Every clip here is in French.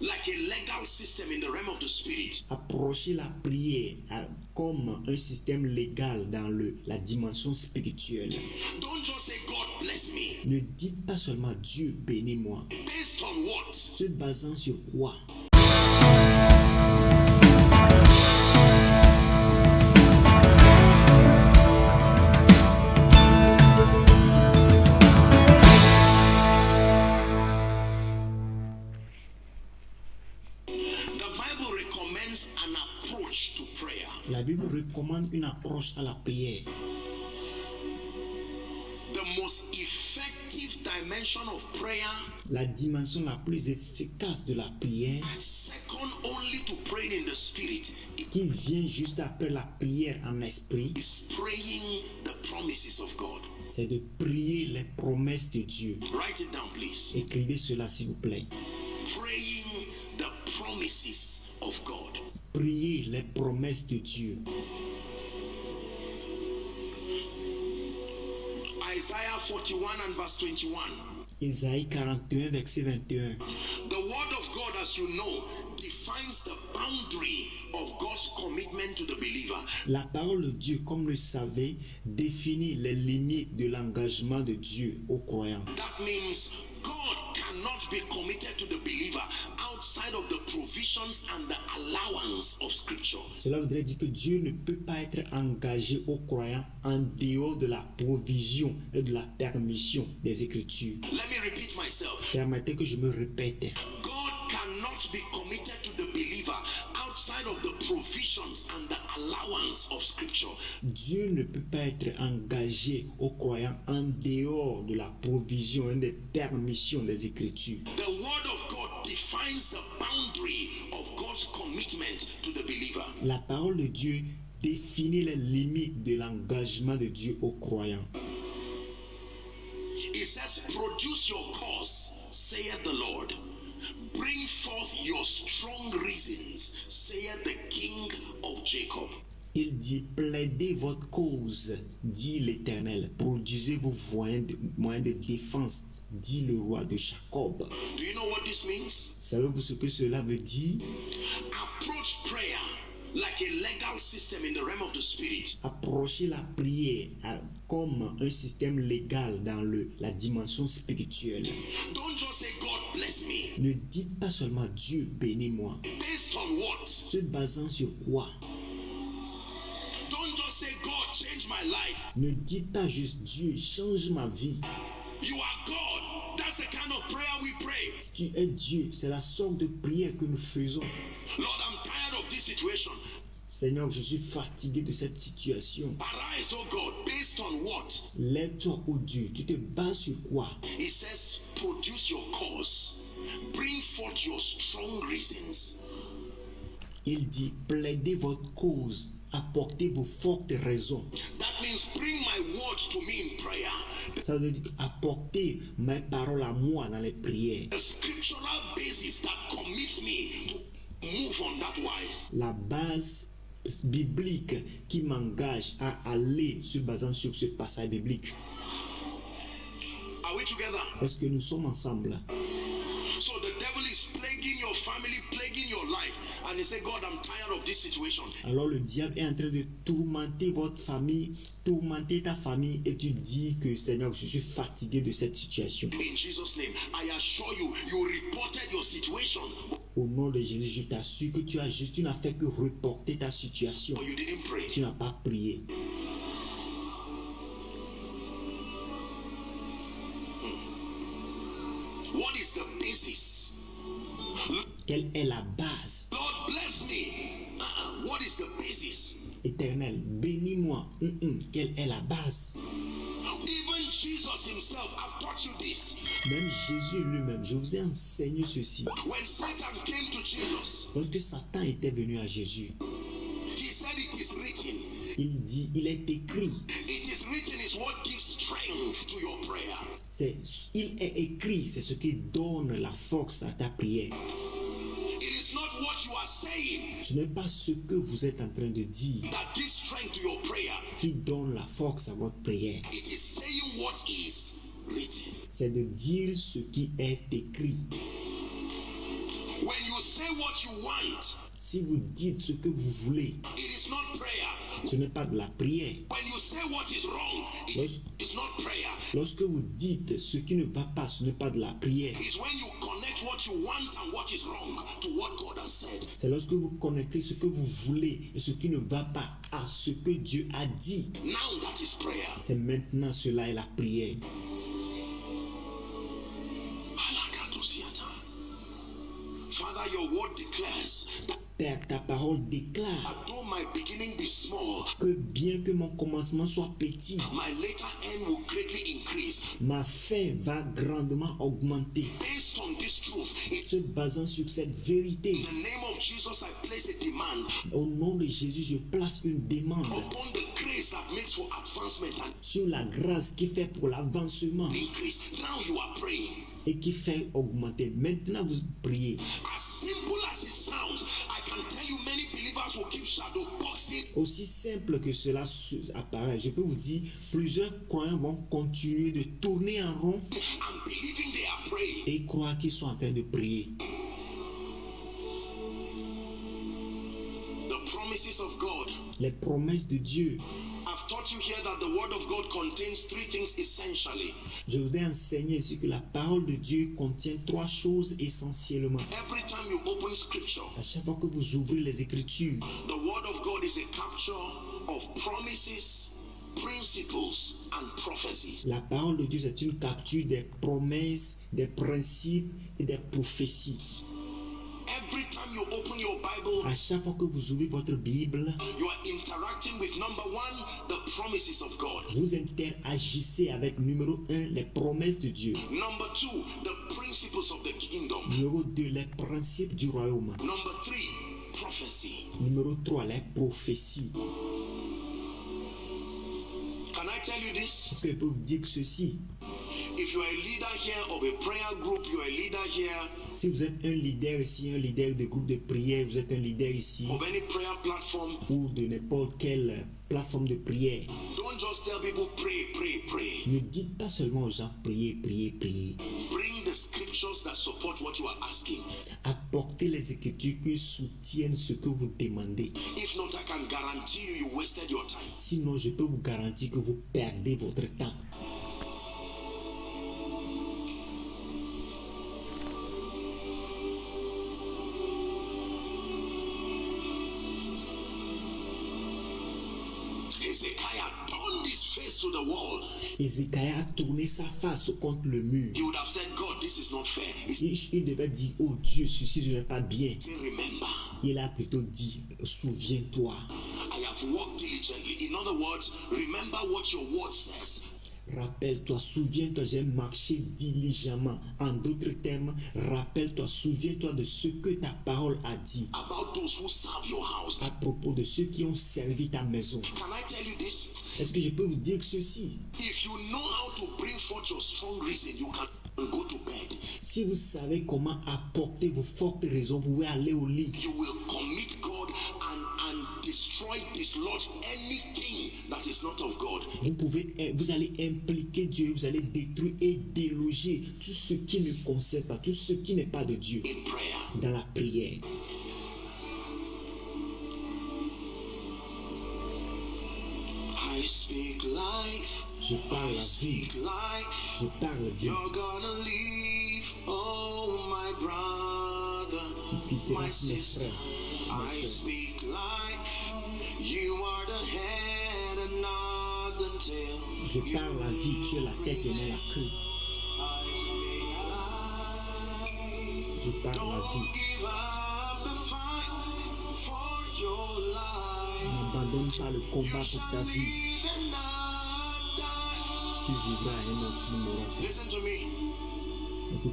like a legal system in the realm of the spirit. Approchez la prière comme un système légal dans la dimension spirituelle. Don't just say, God bless me. Ne dites pas seulement Dieu bénis-moi. Based on what? Se basant sur quoi? La Bible recommande une approche à la prière. The most effective dimension of prayer, la dimension la plus efficace de la prière, second only to praying in the spirit, qui vient juste après la prière en esprit, is praying the promises of God. C'est de prier les promesses de Dieu. Write it down, please. Écrivez cela, s'il vous plaît. Praying the promises of God. Priez les promesses de Dieu. Isaiah 41 and verse 21. Isaïe 41, verset 21. The word of God, as you know, defines the boundary of God's commitment to the believer. La parole de Dieu, comme le savez, définit les limites de l'engagement de Dieu aux croyants. That means God cannot be committed to the believer outside of the provisions and the allowance of Scripture. Cela voudrait dire que Dieu ne peut pas être engagé aux croyants en dehors de la provision et de la permission des Écritures. Let me repeat myself. Permettez que je me répète. God cannot be committed to the believer outside of the provisions and the allowance of Scripture. Dieu ne peut pas être engagé aux croyants en dehors de la provision et des permissions des Écritures. The word of God defines the boundary of God's commitment to the believer. La parole de Dieu définit les limites de l'engagement de Dieu aux croyants. It says, produce your cause, saith the Lord. Bring forth your strong reasons, saith the King of Jacob. Il dit, plaidez votre cause, dit l'Éternel. Produisez vos moyens de défense, dit le roi de Jacob. Do you know what this means? Savez-vous ce que cela veut dire? Approach prayer like a legal system in the realm of the spirit. Approchez la prière comme un système légal dans la dimension spirituelle. Don't just say, God bless me. Ne dites pas seulement Dieu bénis-moi. Based on what? Se basant sur quoi? Don't just say, God change my life. Ne dites pas juste Dieu change ma vie. You are God. That's the kind of prayer we pray. Tu es Dieu, c'est la sorte de prière que nous faisons. Lord, I'm tired of this situation. Seigneur, je suis fatigué de cette situation. Arise, oh God, based on what? Lève-toi, oh Dieu. Tu te bases sur quoi? It says, produce your cause. Bring forth your strong reasons. Il dit, plaidez votre cause. Apportez vos fortes raisons. That means bring my words to me in prayer. Ça veut dire apporter mes paroles à moi dans les prières. The scriptural basis that commits me to move on that wise. La base biblique qui m'engage à aller se basant sur ce passage biblique. Are we together? Est-ce que nous sommes ensemble? So the devil is plaguing your family, plaguing your life, and he say, God, I'm tired of this situation. Alors le diable est en train de tourmenter votre famille, tourmenter ta famille, et tu dis que Seigneur, je suis fatigué de cette situation. In Jesus' name, I assure you, you reported your situation. Au nom de Jésus, je t'assure que tu n'as fait que reporter ta situation. But you didn't pray. Tu n'as pas prié. What is the basis? Quelle est la base? Lord, bless me. What is the basis? Éternel, bénis-moi. Quelle est la base? Even Jesus himself, I've taught you this. Même Jésus lui-même, je vous ai enseigné ceci. When Satan came to Jesus, Lorsque Satan était venu à Jésus, he said it is written. il dit, il est écrit. It is written is what gives strength to your prayer. Il est écrit, c'est ce qui donne la force à ta prière. It is not what you are saying Ce n'est pas ce que vous êtes en train de dire that gives strength to your prayer. qui donne la force à votre prière. It is saying what is written. C'est de dire ce qui est écrit. When you say what you want, Si vous dites ce que vous voulez, it is not prayer. ce n'est pas de la prière. When you say what is wrong, it is not prayer. Lorsque vous dites ce qui ne va pas, ce n'est pas de la prière. It's when you connect what you want and what is wrong to what God has said. C'est lorsque vous connectez ce que vous voulez et ce qui ne va pas à ce que Dieu a dit. Now that is prayer. C'est maintenant cela est la prière. Father, your word declares that Père, ta parole déclare though my beginning be small, que bien que mon commencement soit petit, my later end will greatly increase. ma fin va grandement augmenter. Based on this truth, in Se basant sur cette vérité, the name of Jesus, I place a demand au nom de Jésus, je place une demande upon the grace that makes for advancement and sur la grâce qui fait pour l'avancement increase. Now you are praying. et qui fait augmenter. Maintenant, vous priez. As simple as it sounds, I can tell you many believers will keep shadow boxing. Aussi simple que cela apparaît, je peux vous dire, plusieurs croyants vont continuer de tourner en rond And believing they are praying. et croire qu'ils sont en train de prier. The promises of God. Les promesses de Dieu. I've taught you here that the word of God contains three things essentially. Je voudrais enseigner ici que la parole de Dieu contient trois choses essentiellement. Every time you open scripture, À chaque fois que vous ouvrez les Écritures, the word of God is a capture of promises, principles, and prophecies. la parole de Dieu, c'est une capture des promesses, des principes et des prophéties. Every time you open your Bible, À chaque fois que vous ouvrez votre Bible, you are interacting with number one, the promises of God. vous interagissez avec numéro 1, les promesses de Dieu. Number two, the principles of the kingdom. Numéro 2, les principes du royaume. Number three, prophecy. Numéro 3, les prophéties. Can I tell you this? Est-ce que je peux vous dire que ceci? If you are a leader here of a prayer group, you are a leader here Si vous êtes un leader ici, un leader de groupe de prière, vous êtes un leader ici, of any prayer platform, ou de n'importe quelle plateforme de prière, don't just tell people pray, pray, pray. ne dites pas seulement aux gens priez, priez, priez. Bring the scriptures that support what you are asking. Apportez les Écritures qui soutiennent ce que vous demandez. If not, I can guarantee you, you wasted your time. Sinon, je peux vous garantir que vous perdez votre temps. Hezekiah turned his face to the wall. Ézéchias a tourné sa face contre le mur. He would have said, God, this is not fair. He Il devait dire, oh Dieu, ceci n'est pas bien. said, remember, Il a plutôt dit, souviens-toi. I have worked diligently. In other words, remember what your word says. Rappelle-toi, souviens-toi, j'ai marché diligemment. En d'autres termes, rappelle-toi, souviens-toi de ce que ta parole a dit About those who serve your house. à propos de ceux qui ont servi ta maison. Can I tell you this? Est-ce que je peux vous dire ceci? If you know how to bring forth your strong reason, you can go to bed. Si vous savez comment apporter vos fortes raisons, vous pouvez aller au lit. You will commit God and destroy, dislodge anything that is not of God. Vous allez impliquer Dieu, vous allez détruire et déloger tout ce qui ne concerne pas, tout ce qui n'est pas de Dieu In prayer, dans la prière. I speak life. Je parle I la vie, speak life. je parle vie. You're gonna leave, oh my brother, Tu my quitteras mes sister. frères, mes I soeurs. speak life. You are the head and not the tail. Je parle la vie, tu es la tête et non la queue. Je parle la Don't vie. give up the fight for your life. N'abandonne pas le combat You pour ta shall vie. live and not die. Tu vivras et non tu ne mourras pas. Listen to me.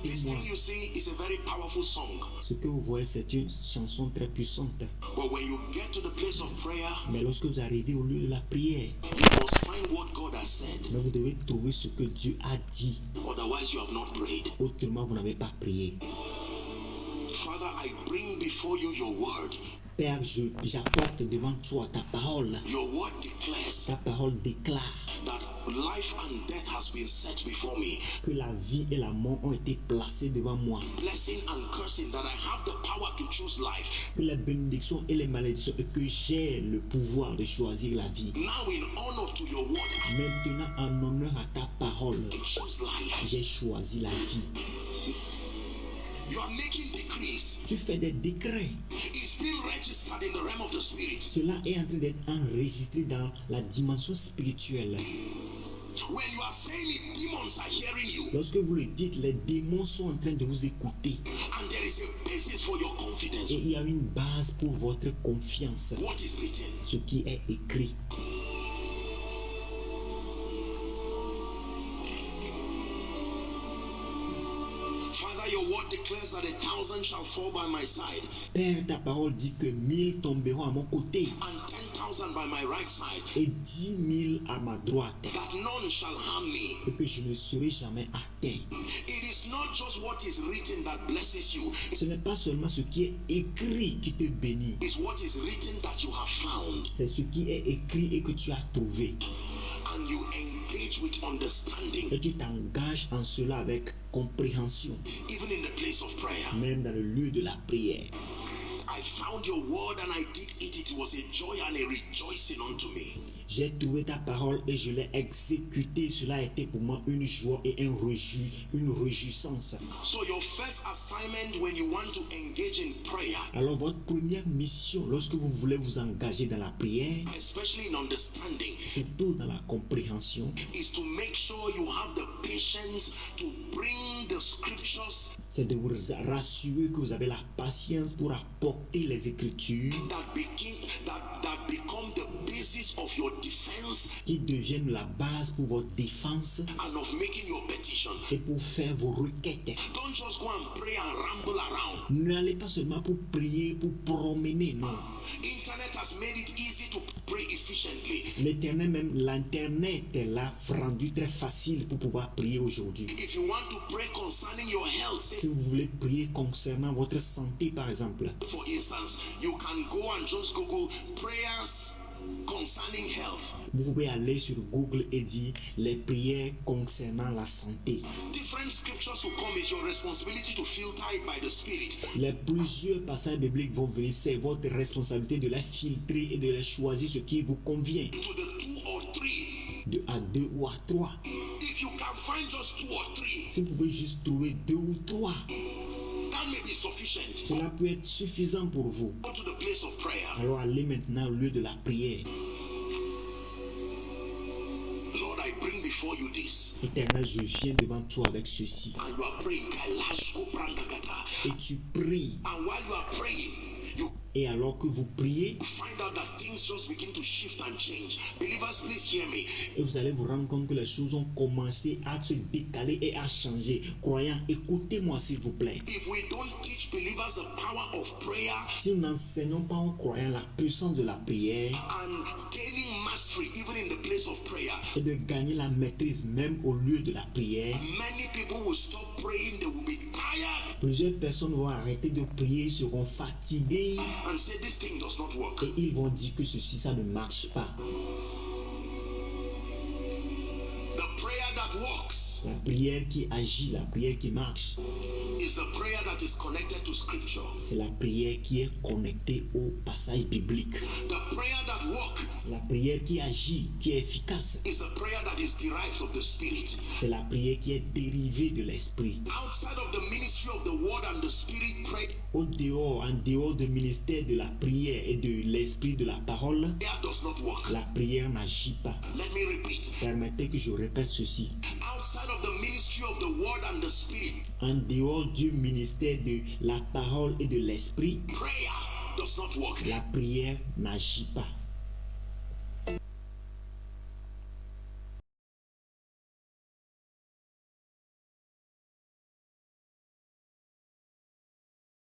This Écoutez-moi, thing you see is a very powerful song. ce que vous voyez, c'est une chanson très puissante. But when you get to the place of prayer, Mais lorsque vous arrivez au lieu de la prière, you must find what God has said. mais vous devez trouver ce que Dieu a dit. Otherwise, you have not prayed. Autrement, vous n'avez pas prié. Father, I bring before you your word. Père, j'apporte devant toi ta parole. Your word declares Ta parole déclare that life and death has been set before me. que la vie et la mort ont été placées devant moi. Blessing and cursing, that I have the power to choose life. Que les bénédictions et les malédictions, et que j'ai le pouvoir de choisir la vie. Now in honor to your word, Maintenant, en honneur à ta parole, I choose life. j'ai choisi la vie. You are making decrees. Tu fais des décrets. It's being registered in the realm of the spirit. Cela est en train d'être enregistré dans la dimension spirituelle. When you are saying it, demons are hearing you. Lorsque vous le dites, les démons sont en train de vous écouter. And there is a basis for your confidence. Et il y a une base pour votre confiance. What is written? Ce qui est écrit. Father, your word declares that 1,000 shall fall by my side, Père, ta parole dit que 1000 tomberont à mon côté and 10,000 by my right side, et 10 000 à ma droite, that none shall harm me. et que je ne serai jamais atteint. It is not just what is written that blesses you, Ce n'est pas seulement ce qui est écrit qui te bénit, it is what is written that you have found, c'est ce qui est écrit et que tu as trouvé. and you engage with understanding, Et tu t'engages en cela avec compréhension, even in the place of prayer. même dans le lieu de la prière. I found your word and I did eat it. It was a joy and a rejoicing unto me. J'ai trouvé ta parole et je l'ai exécutée. Cela a été pour moi une joie et une réjouissance. So your first assignment when you want to engage in prayer, Alors votre première mission lorsque vous voulez vous engager dans la prière, especially in understanding, surtout dans la compréhension, is to make sure you have the patience to bring the scriptures c'est de vous rassurer que vous avez la patience pour apporter les Écritures that become the basis of your defense qui deviennent la base pour votre défense and of making your petition. et pour faire vos requêtes. Don't just go and pray and ramble around. N'allez pas seulement pour prier, pour promener, non. Internet has made it easy to pray efficiently. L'Éternel, même l'Internet l'a rendu très facile pour pouvoir prier aujourd'hui. If you want to pray concerning your health, say, Si vous voulez prier concernant votre santé, par exemple, for instance, you can go and just Google prayers concerning health. vous pouvez aller sur Google et dire les prières concernant la santé. Different scriptures will come. It's your responsibility to filter it by the Spirit. Les plusieurs passages bibliques vont venir, c'est votre responsabilité de les filtrer et de les choisir ce qui vous convient. To the 2 or 3. À 2 ou à 3. If you can find just 2 or 3, Si vous pouvez juste trouver 2 ou 3, that may be sufficient. cela peut être suffisant pour vous. Go to the place of prayer. Alors allez maintenant au lieu de la prière. Lord, I bring before you this. Éternel, je viens devant toi avec ceci. And you are praying. Kailashko Brandagata. Et tu pries. And while you are praying, you Et alors que vous priez, find out that things just begin to shift and change. Believers, please hear me. et vous allez vous rendre compte que les choses ont commencé à se décaler et à changer. Croyants, écoutez-moi s'il vous plaît. If we don't teach believers the power of prayer Si nous n'enseignons pas aux croyants la puissance de la prière and gaining mastery even in the place of prayer, et de gagner la maîtrise même au lieu de la prière, many people will stop praying. They will be tired plusieurs personnes vont arrêter de prier, seront fatiguées and say this thing does not work. et ils vont dire que ceci, ça ne marche pas. The prayer that works La prière qui agit, la prière qui marche, is the prayer that is connected to scripture. c'est la prière qui est connectée au passage biblique. The prayer that works La prière qui agit, qui est efficace, is the prayer that is derived of the Spirit. c'est la prière qui est dérivée de l'esprit. Outside of the ministry of the word and the Spirit, prayer En dehors du ministère de la prière et de l'esprit de la parole, does not work. la prière n'agit pas. Let me repeat. Permettez que je répète ceci. Outside of the ministry of the word and the Spirit, En dehors du ministère de la parole et de l'esprit, prayer does not work. la prière n'agit pas.